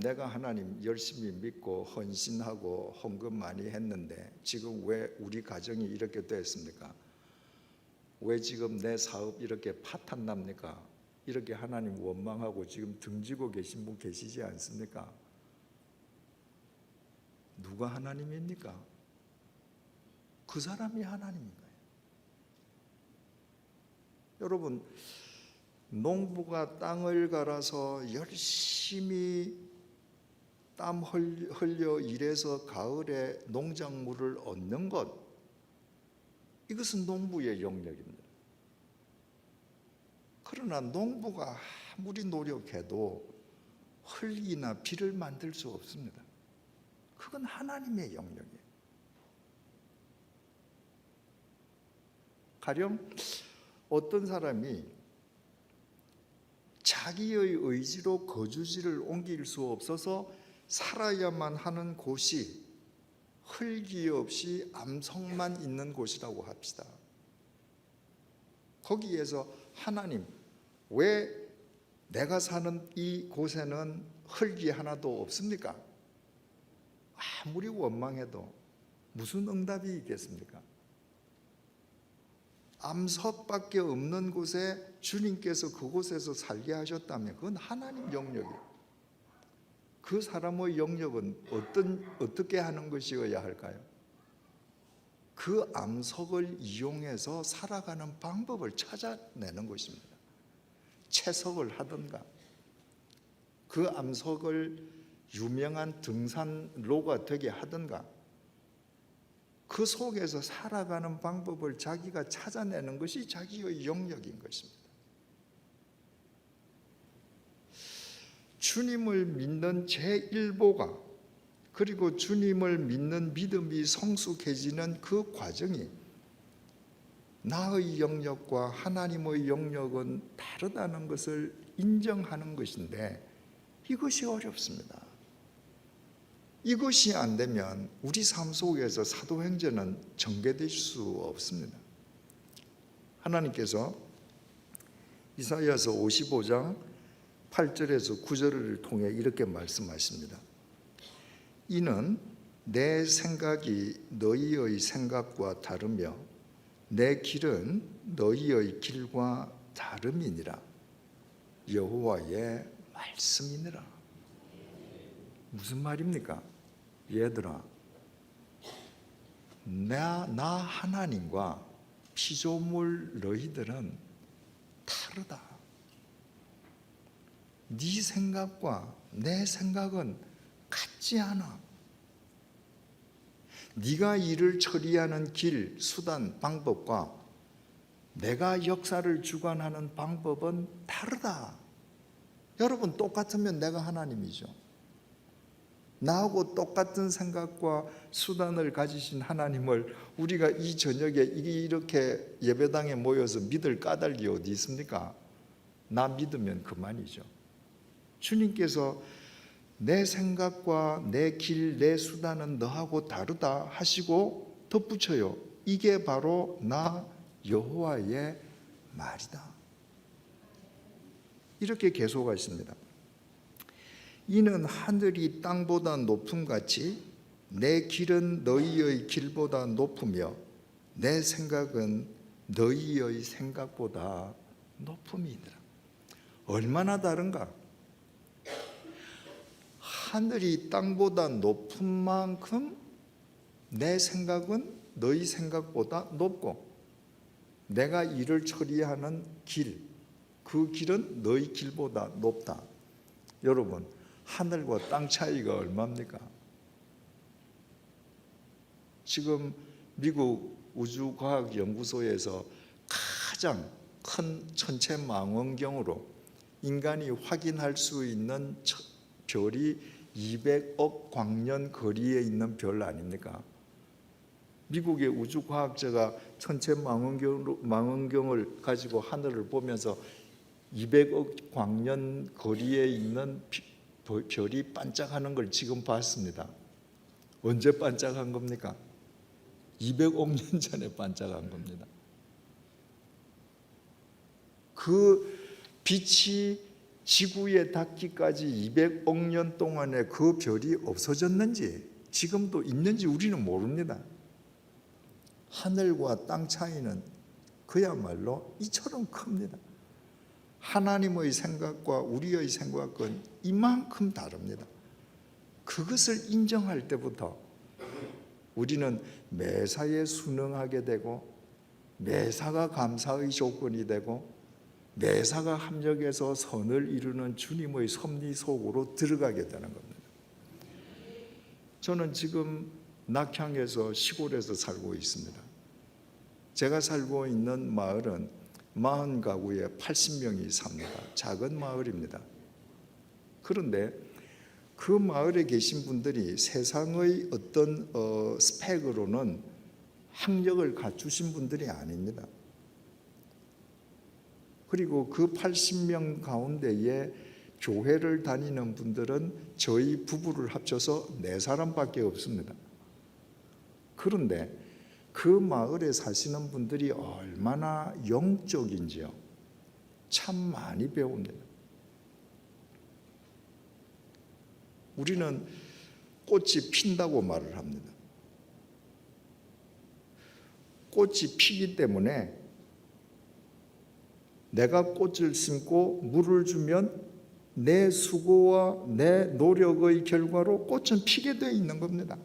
내가 하나님 열심히 믿고 헌신하고 헌금 많이 했는데 지금 왜 우리 가정이 이렇게 됐습니까? 왜 지금 내 사업 이렇게 파탄납니까? 이렇게 하나님 원망하고 지금 등지고 계신 분 계시지 않습니까? 누가 하나님입니까? 그 사람이 하나님인 거예요. 여러분, 농부가 땅을 갈아서 열심히 땀 흘려 일해서 가을에 농작물을 얻는 것, 이것은 농부의 영역입니다. 그러나 농부가 아무리 노력해도 흙이나 비를 만들 수 없습니다. 그건 하나님의 영역이에요. 가령 어떤 사람이 자기의 의지로 거주지를 옮길 수 없어서 살아야만 하는 곳이 흙이 없이 암석만 있는 곳이라고 합시다. 거기에서 하나님, 왜 내가 사는 이 곳에는 흙이 하나도 없습니까? 아무리 원망해도 무슨 응답이 있겠습니까? 암석밖에 없는 곳에 주님께서 그곳에서 살게 하셨다면 그건 하나님 영역이에요. 그 사람의 영역은 어떻게 하는 것이어야 할까요? 그 암석을 이용해서 살아가는 방법을 찾아내는 것입니다. 채석을 하든가 그 암석을 유명한 등산로가 되게 하든가 그 속에서 살아가는 방법을 자기가 찾아내는 것이 자기의 영역인 것입니다. 주님을 믿는 제1보가 그리고 주님을 믿는 믿음이 성숙해지는 그 과정이 나의 영역과 하나님의 영역은 다르다는 것을 인정하는 것인데 이것이 어렵습니다. 이것이 안 되면 우리 삶 속에서 사도행전은 전개될 수 없습니다. 하나님께서 이사야서 55장 8절에서 9절을 통해 이렇게 말씀하십니다. 이는 내 생각이 너희의 생각과 다르며 내 길은 너희의 길과 다름이니라. 여호와의 말씀이니라. 무슨 말입니까? 얘들아, 나 하나님과 피조물 너희들은 다르다. 네 생각과 내 생각은 같지 않아. 네가 일을 처리하는 길, 수단, 방법과 내가 역사를 주관하는 방법은 다르다. 여러분, 똑같으면 내가 하나님이죠. 나하고 똑같은 생각과 수단을 가지신 하나님을 우리가 이 저녁에 이렇게 예배당에 모여서 믿을 까닭이 어디 있습니까? 나 믿으면 그만이죠. 주님께서 내 생각과 내 길, 내 수단은 너하고 다르다 하시고 덧붙여요. 이게 바로 나 여호와의 말이다. 이렇게 계속하십니다. 이는 하늘이 땅보다 높음같이 내 길은 너희의 길보다 높으며 내 생각은 너희의 생각보다 높음이니라. 얼마나 다른가? 하늘이 땅보다 높은 만큼 내 생각은 너희 생각보다 높고 내가 일을 처리하는 길, 그 길은 너희 길보다 높다. 여러분, 하늘과 땅 차이가 얼마입니까? 지금 미국 우주과학연구소에서 가장 큰 천체망원경으로 인간이 확인할 수 있는 별이 200억 광년 거리에 있는 별 아닙니까? 미국의 우주과학자가 천체망원경을 가지고 하늘을 보면서 200억 광년 거리에 있는 별이 반짝하는 걸 지금 봤습니다. 언제 반짝한 겁니까? 200억 년 전에 반짝한 겁니다. 그 빛이 지구에 닿기까지 200억 년 동안에 그 별이 없어졌는지 지금도 있는지 우리는 모릅니다. 하늘과 땅 차이는 그야말로 이처럼 큽니다. 하나님의 생각과 우리의 생각은 이만큼 다릅니다. 그것을 인정할 때부터 우리는 매사에 순응하게 되고, 매사가 감사의 조건이 되고, 매사가 합력해서 선을 이루는 주님의 섭리 속으로 들어가게 되는 겁니다. 저는 지금 낙향에서 시골에서 살고 있습니다. 제가 살고 있는 마을은 40가구에 80명이 삽니다. 작은 마을입니다. 그런데 그 마을에 계신 분들이 세상의 어떤 스펙으로는 학력을 갖추신 분들이 아닙니다. 그리고 그 80명 가운데에 교회를 다니는 분들은 저희 부부를 합쳐서 4사람밖에 없습니다. 그런데 그 마을에 사시는 분들이 얼마나 영적인지요. 참 많이 배웁니다. 우리는 꽃이 핀다고 말을 합니다. 꽃이 피기 때문에 내가 꽃을 심고 물을 주면 내 수고와 내 노력의 결과로 꽃은 피게 되어 있는 겁니다.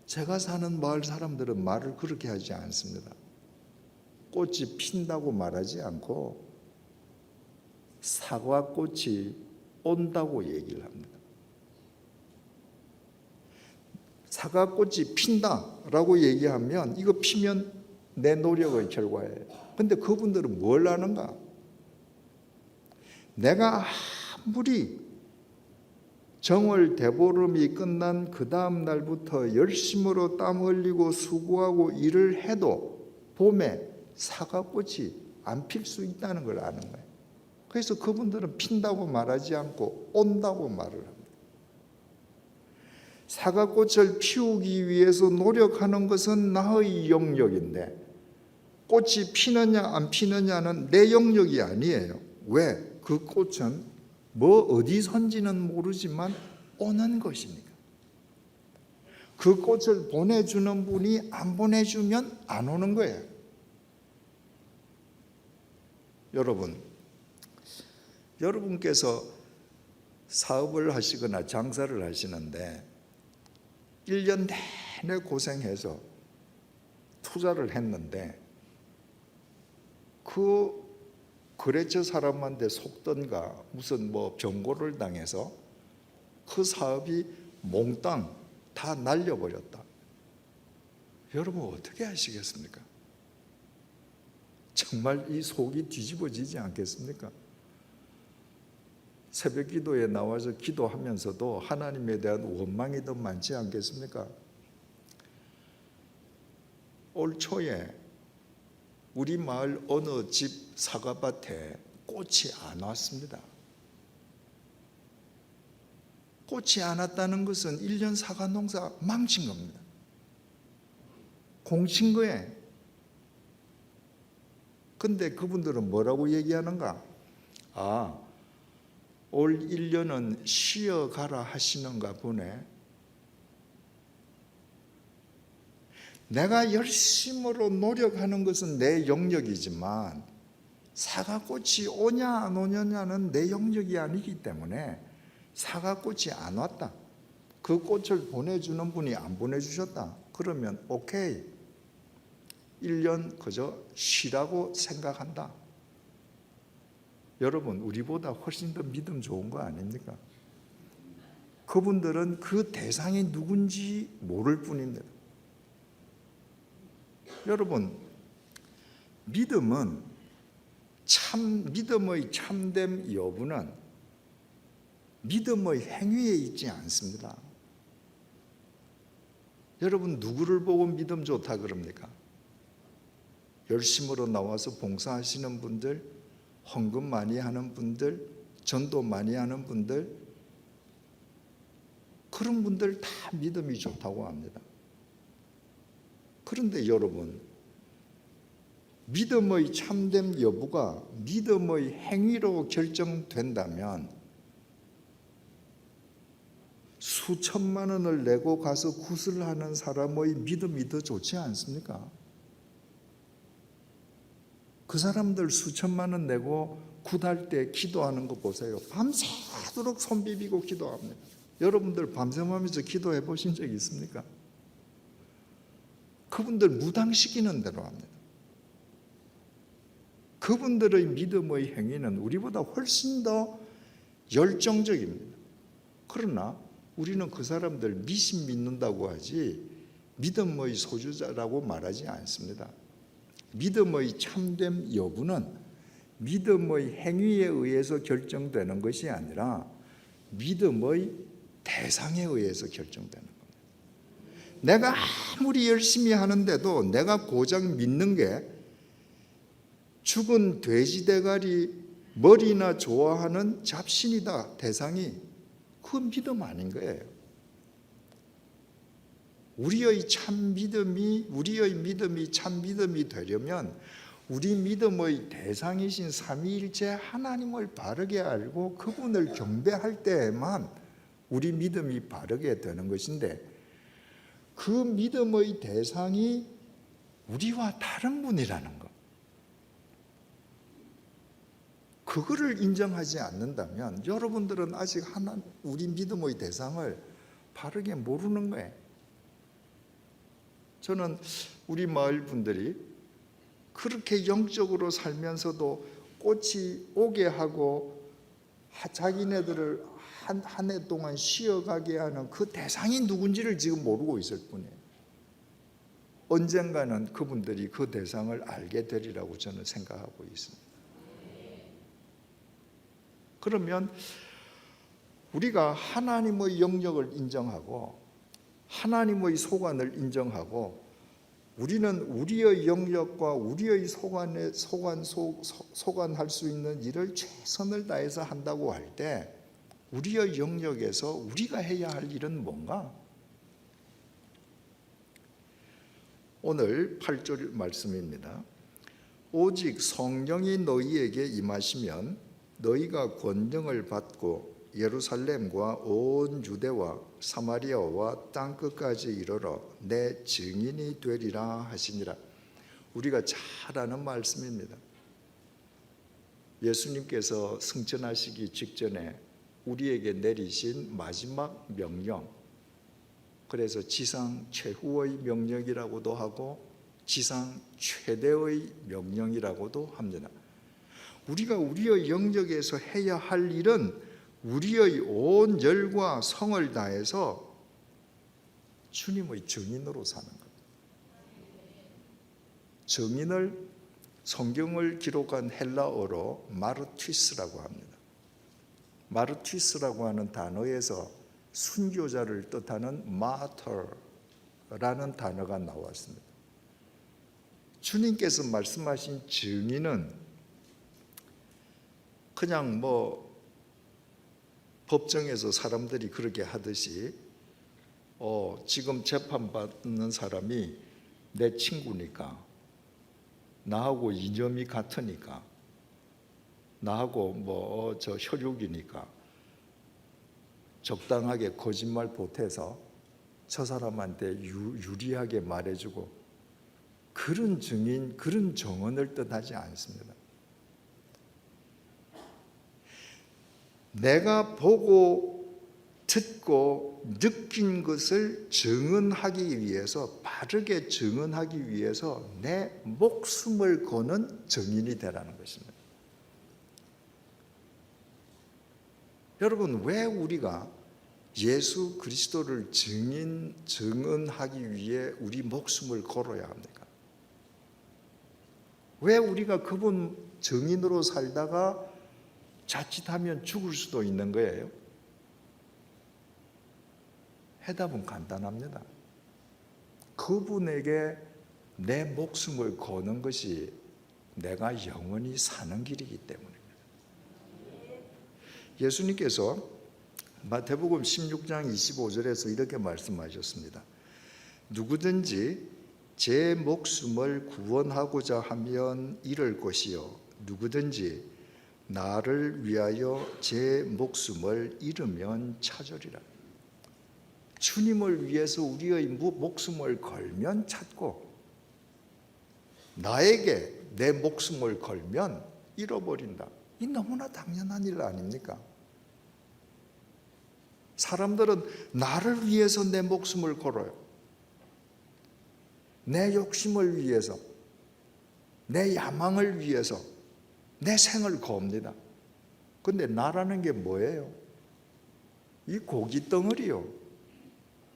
제가 사는 마을 사람들은 말을 그렇게 하지 않습니다. 꽃이 핀다고 말하지 않고 사과꽃이 온다고 얘기를 합니다. 사과꽃이 핀다라고 얘기하면 이거 피면 내 노력의 결과예요. 근데 그분들은 뭘 아는가? 내가 아무리 정월 대보름이 끝난 그 다음 날부터 열심으로 땀 흘리고 수고하고 일을 해도 봄에 사과꽃이 안 필 수 있다는 걸 아는 거예요. 그래서 그분들은 핀다고 말하지 않고 온다고 말을 합니다. 사과꽃을 피우기 위해서 노력하는 것은 나의 영역인데 꽃이 피느냐 안 피느냐는 내 영역이 아니에요. 왜? 그 꽃은 뭐 어디선지는 모르지만 오는 것이니까. 그 꽃을 보내주는 분이 안 보내주면 안 오는 거예요. 여러분께서 사업을 하시거나 장사를 하시는데 1년 내내 고생해서 투자를 했는데 그 거래처 사람한테 속던가 무슨 뭐 경고를 당해서 그 사업이 몽땅 다 날려버렸다. 여러분 어떻게 하시겠습니까? 정말 이 속이 뒤집어지지 않겠습니까? 새벽 기도에 나와서 기도하면서도 하나님에 대한 원망이 더 많지 않겠습니까? 올 초에 우리 마을 어느 집 사과밭에 꽃이 안 왔습니다. 꽃이 안 왔다는 것은 1년 사과 농사 망친 겁니다. 공친 거예요. 근데 그분들은 뭐라고 얘기하는가? 올 1년은 쉬어가라 하시는가 보네. 내가 열심으로 노력하는 것은 내 영역이지만 사과꽃이 오냐 안 오냐는 내 영역이 아니기 때문에 사과꽃이 안 왔다. 그 꽃을 보내주는 분이 안 보내주셨다. 그러면 오케이. 1년 그저 쉬라고 생각한다. 여러분 우리보다 훨씬 더 믿음 좋은 거 아닙니까? 그분들은 그 대상이 누군지 모를 뿐입니다. 여러분 믿음의 참됨 여부는 믿음의 행위에 있지 않습니다. 여러분 누구를 보고 믿음 좋다 그럽니까? 열심으로 나와서 봉사하시는 분들, 헌금 많이 하는 분들, 전도 많이 하는 분들, 그런 분들 다 믿음이 좋다고 합니다. 그런데 여러분 믿음의 참됨 여부가 믿음의 행위로 결정된다면 수천만 원을 내고 가서 굿을 하는 사람의 믿음이 더 좋지 않습니까? 그 사람들 수천만 원 내고 굿할 때 기도하는 거 보세요. 밤새도록 손 비비고 기도합니다. 여러분들 밤샘하면서 기도해 보신 적 있습니까? 그분들 무당시키는 대로 합니다. 그분들의 믿음의 행위는 우리보다 훨씬 더 열정적입니다. 그러나 우리는 그 사람들 미신 믿는다고 하지 믿음의 소유자라고 말하지 않습니다. 믿음의 참됨 여부는 믿음의 행위에 의해서 결정되는 것이 아니라 믿음의 대상에 의해서 결정되는 겁니다. 내가 아무리 열심히 하는데도 내가 고작 믿는 게 죽은 돼지 대가리 머리나 좋아하는 잡신이다, 대상이. 그건 믿음 아닌 거예요. 우리의 믿음이 참 믿음이 되려면 우리 믿음의 대상이신 삼위일체 하나님을 바르게 알고 그분을 경배할 때에만 우리 믿음이 바르게 되는 것인데, 그 믿음의 대상이 우리와 다른 분이라는 것, 그거를 인정하지 않는다면 여러분들은 아직 우리 믿음의 대상을 바르게 모르는 거예요. 저는 우리 마을 분들이 그렇게 영적으로 살면서도 꽃이 오게 하고 자기네들을 한 해 동안 쉬어가게 하는 그 대상이 누군지를 지금 모르고 있을 뿐이에요. 언젠가는 그분들이 그 대상을 알게 되리라고 저는 생각하고 있습니다. 그러면 우리가 하나님의 영역을 인정하고 하나님의 소관을 인정하고 우리는 우리의 영역과 우리의 소관할 수 있는 일을 최선을 다해서 한다고 할 때 우리의 영역에서 우리가 해야 할 일은 뭔가? 오늘 8절 말씀입니다. 오직 성령이 너희에게 임하시면 너희가 권능을 받고 예루살렘과 온 유대와 사마리아와 땅끝까지 이르러 내 증인이 되리라 하시니라. 우리가 잘 아는 말씀입니다. 예수님께서 승천하시기 직전에 우리에게 내리신 마지막 명령, 그래서 지상 최후의 명령이라고도 하고 지상 최대의 명령이라고도 합니다. 우리가 우리의 영역에서 해야 할 일은 우리의 온 열과 성을 다해서 주님의 증인으로 사는 것. 증인을 성경을 기록한 헬라어로 마르티스라고 합니다. 마르티스라고 하는 단어에서 순교자를 뜻하는 마터라는 단어가 나왔습니다. 주님께서 말씀하신 증인은 그냥 법정에서 사람들이 그렇게 하듯이 지금 재판받는 사람이 내 친구니까, 나하고 이념이 같으니까, 나하고 저 혈육이니까 적당하게 거짓말 보태서 저 사람한테 유리하게 말해주고, 그런 증인, 그런 정언을 뜻하지 않습니다. 내가 보고 듣고 느낀 것을 증언하기 위해서, 바르게 증언하기 위해서 내 목숨을 거는 증인이 되라는 것입니다. 여러분, 왜 우리가 예수 그리스도를 증언하기 위해 우리 목숨을 걸어야 합니까? 왜 우리가 그분 증인으로 살다가 자칫하면 죽을 수도 있는 거예요? 해답은 간단합니다. 그분에게 내 목숨을 거는 것이 내가 영원히 사는 길이기 때문입니다. 예수님께서 마태복음 16장 25절에서 이렇게 말씀하셨습니다. 누구든지 제 목숨을 구원하고자 하면 잃을 것이요 누구든지 나를 위하여 제 목숨을 잃으면 찾으리라. 주님을 위해서 우리의 목숨을 걸면 찾고 나에게 내 목숨을 걸면 잃어버린다. 이 너무나 당연한 일 아닙니까? 사람들은 나를 위해서 내 목숨을 걸어요. 내 욕심을 위해서, 내 야망을 위해서 내 생을 겁니다. 근데 나라는 게 뭐예요? 이 고기 덩어리요.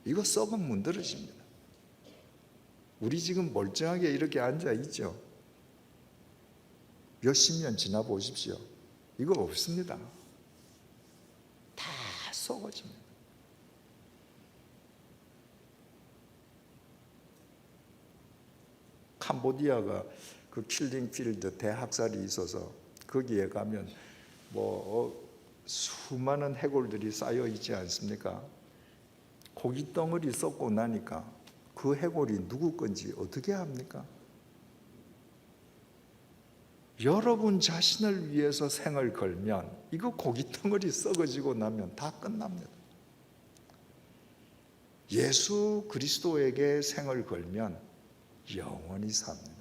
이거 썩으면 문드러집니다. 우리 지금 멀쩡하게 이렇게 앉아 있죠. 몇십 년 지나 보십시오. 이거 없습니다. 다 썩어집니다. 캄보디아가 그 킬링필드 대학살이 있어서 거기에 가면 수많은 해골들이 쌓여 있지 않습니까? 고기 덩어리 썩고 나니까 그 해골이 누구 건지 어떻게 합니까? 여러분 자신을 위해서 생을 걸면 이거 고기 덩어리 썩어지고 나면 다 끝납니다. 예수 그리스도에게 생을 걸면 영원히 삽니다.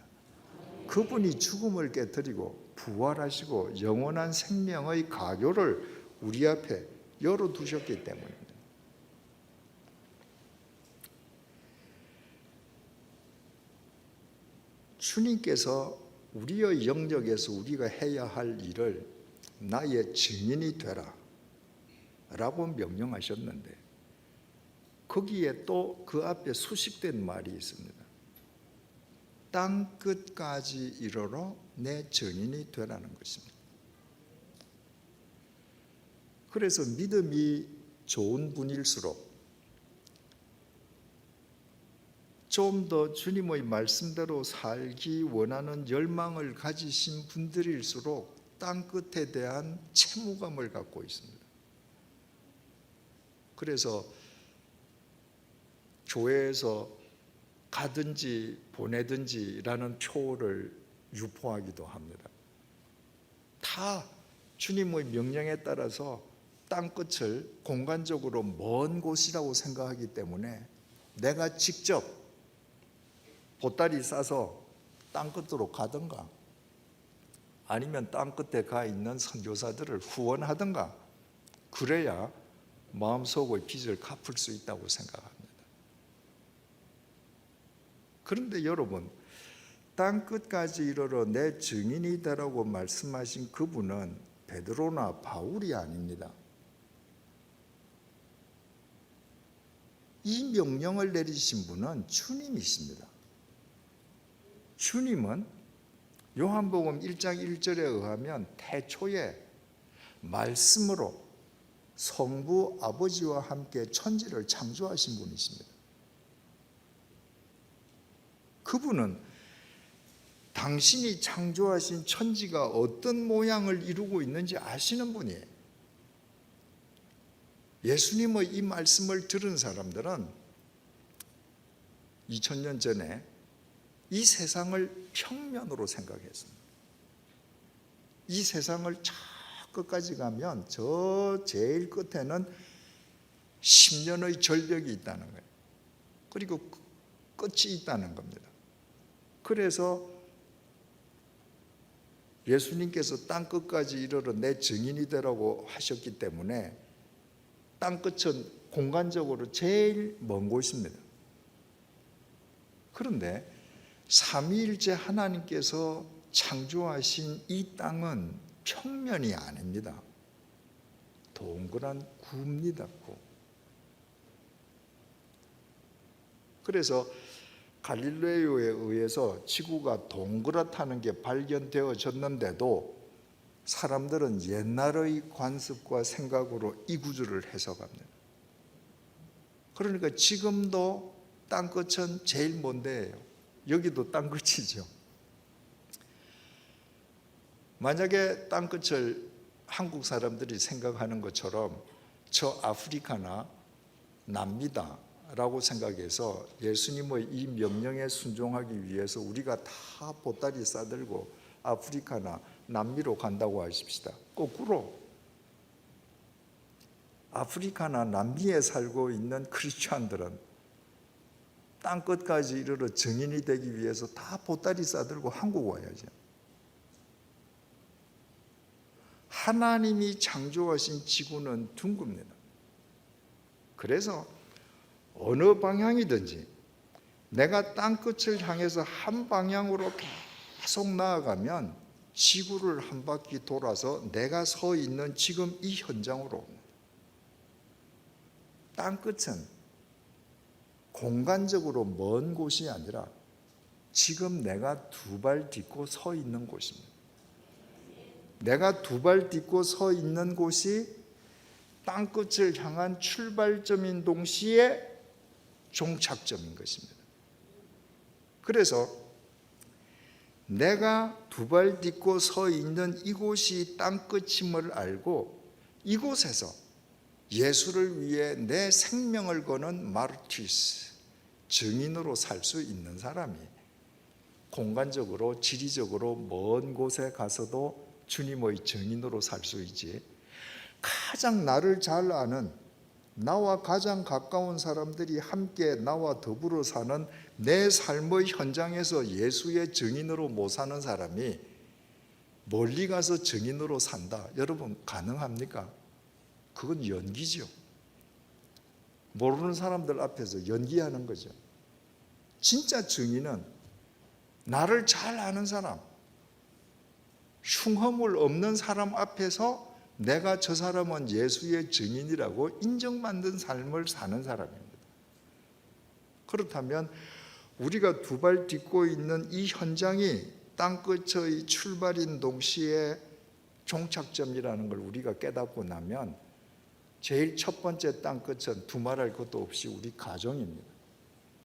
그분이 죽음을 깨뜨리고 부활하시고 영원한 생명의 가교를 우리 앞에 열어두셨기 때문입니다. 주님께서 우리의 영역에서 우리가 해야 할 일을 나의 증인이 되라 라고 명령하셨는데 거기에 또 그 앞에 수식된 말이 있습니다. 땅 끝까지 이르러 내 증인이 되라는 것입니다. 그래서 믿음이 좋은 분일수록 좀 더 주님의 말씀대로 살기 원하는 열망을 가지신 분들일수록 땅 끝에 대한 채무감을 갖고 있습니다. 그래서 교회에서 가든지 보내든지라는 표를 유포하기도 합니다. 다 주님의 명령에 따라서 땅끝을 공간적으로 먼 곳이라고 생각하기 때문에 내가 직접 보따리 싸서 땅끝으로 가든가 아니면 땅끝에 가 있는 선교사들을 후원하든가 그래야 마음속의 빚을 갚을 수 있다고 생각합니다. 그런데 여러분, 땅끝까지 이르러 내 증인이 되라고 말씀하신 그분은 베드로나 바울이 아닙니다. 이 명령을 내리신 분은 주님이십니다. 주님은 요한복음 1장 1절에 의하면 태초에 말씀으로 성부 아버지와 함께 천지를 창조하신 분이십니다. 그분은 당신이 창조하신 천지가 어떤 모양을 이루고 있는지 아시는 분이에요. 예수님의 이 말씀을 들은 사람들은 2000년 전에 이 세상을 평면으로 생각했습니다. 이 세상을 저 끝까지 가면 저 제일 끝에는 10년의 절벽이 있다는 거예요. 그리고 끝이 있다는 겁니다. 그래서 예수님께서 땅끝까지 이르러 내 증인이 되라고 하셨기 때문에 땅끝은 공간적으로 제일 먼 곳입니다. 그런데 삼위일체 하나님께서 창조하신 이 땅은 평면이 아닙니다. 동그란 구입니다. 그래서 갈릴레오에 의해서 지구가 동그랗다는 게 발견되어졌는데도 사람들은 옛날의 관습과 생각으로 이 구조를 해석합니다. 그러니까 지금도 땅끝은 제일 먼 데예요. 여기도 땅끝이죠. 만약에 땅끝을 한국 사람들이 생각하는 것처럼 저 아프리카나 남미다 라고 생각해서 예수님의 이 명령에 순종하기 위해서 우리가 다 보따리 싸들고 아프리카나 남미로 간다고 하십시다. 거꾸로 아프리카나 남미에 살고 있는 크리스찬들은 땅끝까지 이르러 증인이 되기 위해서 다 보따리 싸들고 한국 와야죠. 하나님이 창조하신 지구는 둥굽니다. 그래서 어느 방향이든지 내가 땅끝을 향해서 한 방향으로 계속 나아가면 지구를 한 바퀴 돌아서 내가 서 있는 지금 이 현장으로 옵니다. 땅끝은 공간적으로 먼 곳이 아니라 지금 내가 두 발 딛고 서 있는 곳입니다. 내가 두 발 딛고 서 있는 곳이 땅끝을 향한 출발점인 동시에 종착점인 것입니다. 그래서 내가 두 발 딛고 서 있는 이곳이 땅끝임을 알고 이곳에서 예수를 위해 내 생명을 거는 마르티스, 증인으로 살 수 있는 사람이 공간적으로 지리적으로 먼 곳에 가서도 주님의 증인으로 살 수 있지, 가장 나를 잘 아는 나와 가장 가까운 사람들이 함께 나와 더불어 사는 내 삶의 현장에서 예수의 증인으로 못 사는 사람이 멀리 가서 증인으로 산다. 여러분 가능합니까? 그건 연기죠. 모르는 사람들 앞에서 연기하는 거죠. 진짜 증인은 나를 잘 아는 사람, 흉허물 없는 사람 앞에서 내가 저 사람은 예수의 증인이라고 인정받는 삶을 사는 사람입니다. 그렇다면 우리가 두 발 딛고 있는 이 현장이 땅끝의 출발인 동시에 종착점이라는 걸 우리가 깨닫고 나면 제일 첫 번째 땅끝은 두말할 것도 없이 우리 가정입니다.